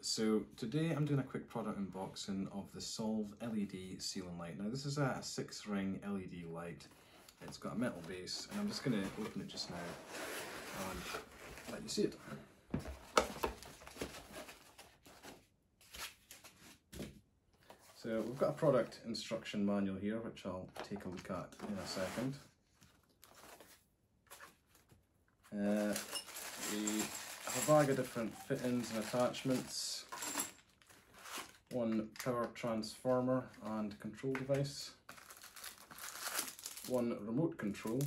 So today I'm doing a quick product unboxing of the Solve LED Ceiling Light. Now this is a 6-ring LED light. It's got a metal base and I'm just going to open it just now and let you see it. So we've got a product instruction manual here which I'll take a look at in a second. We have a bag of different fittings and attachments, one power transformer and control device, one remote control,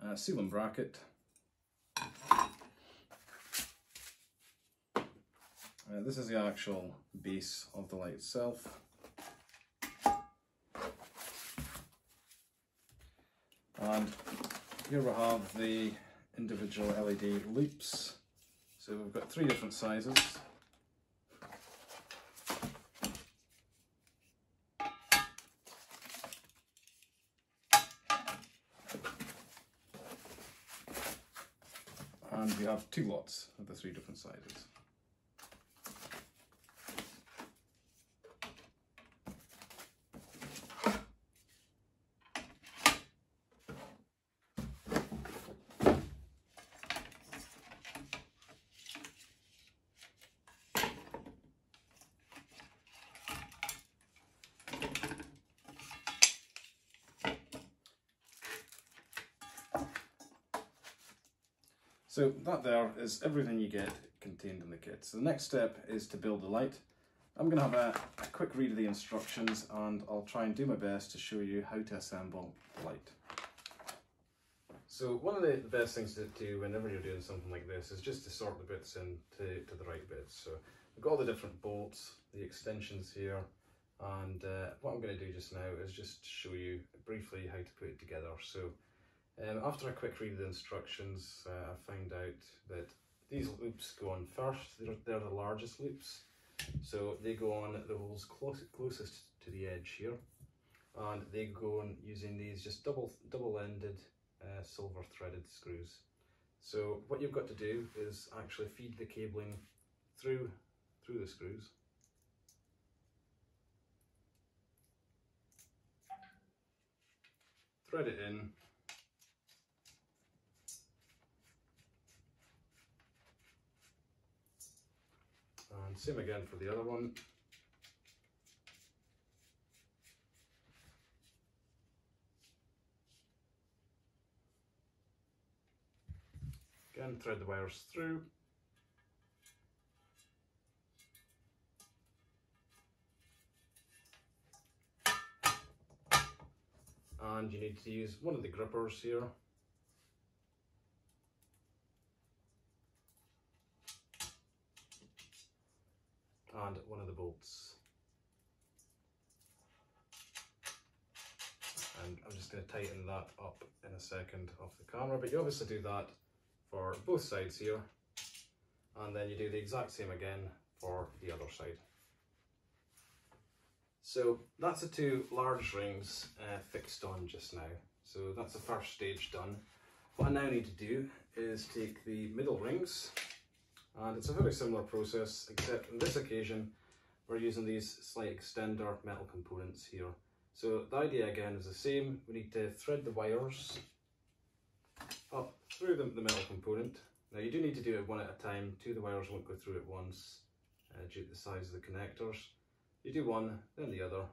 a ceiling bracket, this is the actual base of the light itself, and here we have the individual LED loops. So we've got 3 different sizes. And we have 2 lots of the 3 different sizes. So that there is everything you get contained in the kit. So the next step is to build the light. I'm going to have a quick read of the instructions and I'll try and do my best to show you how to assemble the light. So one of the best things to do whenever you're doing something like this is just to sort the bits into the right bits. So we've got all the different bolts, the extensions here, and what I'm going to do just now is just show you briefly how to put it together. So after a quick read of the instructions, I found out that these loops go on first. They're the largest loops, so they go on the holes closest to the edge here, and they go on using these just double-ended silver threaded screws. So what you've got to do is actually feed the cabling through the screws. Thread it in. And same again for the other one. Again, thread the wires through. And you need to use one of the grippers here. And one of the bolts. And I'm just going to tighten that up in a second off the camera, but you obviously do that for both sides here, and then you do the exact same again for the other side. So that's the 2 large rings fixed on just now. So that's the first stage done. What I now need to do is take the middle rings, and it's a very similar process, except on this occasion we're using these slight extender metal components here. So the idea again is the same. We need to thread the wires up through the metal component. Now you do need to do it one at a time. 2 of the wires won't go through at once due to the size of the connectors. You do one, then the other.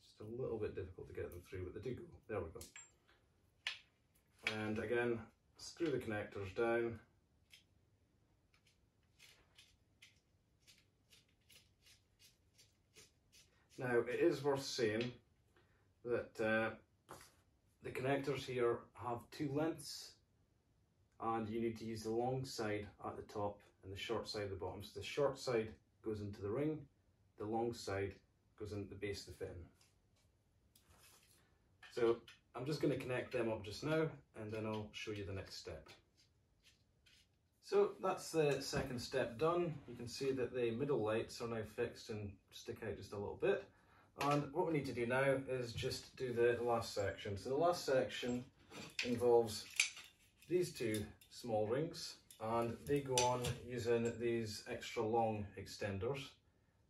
Just a little bit difficult to get them through, but they do go. There we go. And again, screw the connectors down. Now it is worth saying that the connectors here have 2 lengths, and you need to use the long side at the top and the short side at the bottom. So the short side goes into the ring, the long side goes into the base of the fitting. So I'm just going to connect them up just now, and then I'll show you the next step. So that's the second step done. You can see that the middle lights are now fixed and stick out just a little bit. And what we need to do now is just do the last section. So the last section involves these 2 small rings, and they go on using these extra long extenders.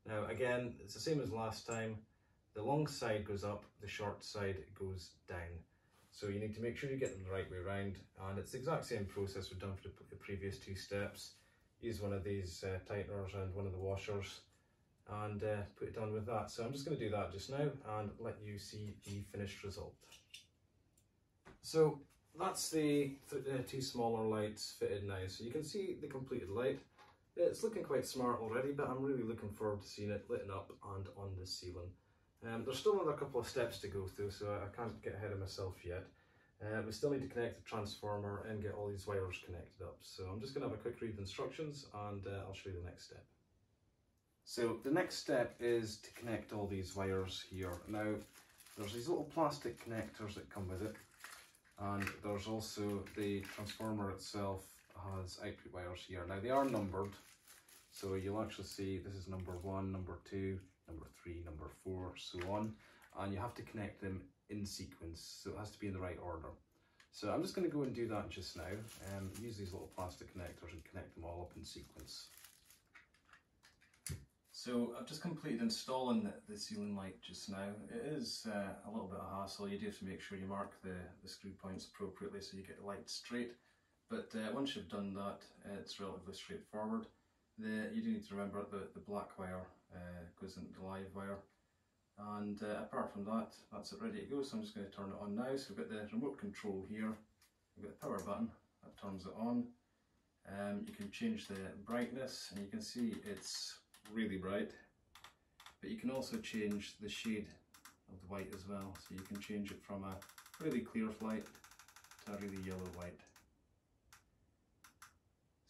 Now again, it's the same as last time. The long side goes up, the short side goes down. So you need to make sure you get them the right way around, and it's the exact same process we've done for the previous 2 steps. Use one of these tighteners and one of the washers and put it on with that. So I'm just going to do that just now and let you see the finished result. So that's the 2 smaller lights fitted now. So you can see the completed light. It's looking quite smart already, but I'm really looking forward to seeing it lit up and on the ceiling. There's still another couple of steps to go through, so I can't get ahead of myself yet. We still need to connect the transformer and get all these wires connected up. So I'm just going to have a quick read of instructions and I'll show you the next step. So the next step is to connect all these wires here. Now there's these little plastic connectors that come with it, and there's also the transformer itself has output wires here. Now they are numbered, so you'll actually see this is number 1, number 2, number 3, number 4, so on, and you have to connect them in sequence, so it has to be in the right order. So I'm just going to go and do that just now, and use these little plastic connectors and connect them all up in sequence. So I've just completed installing the ceiling light just now. It is a little bit of a hassle. You do have to make sure you mark the screw points appropriately so you get the light straight, but once you've done that, it's relatively straightforward. You do need to remember the black wire goes into the live wire, and apart from that, that's it ready to go. So I'm just going to turn it on now. So we've got the remote control here, we've got the power button that turns it on. You can change the brightness, and you can see it's really bright, but you can also change the shade of the white as well. So you can change it from a really clear white to a really yellow white.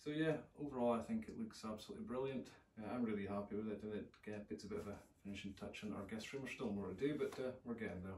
So yeah, overall I think it looks absolutely brilliant. I'm really happy with it, and it puts a bit of a finishing touch on our guest room. There's still more to do, but we're getting there.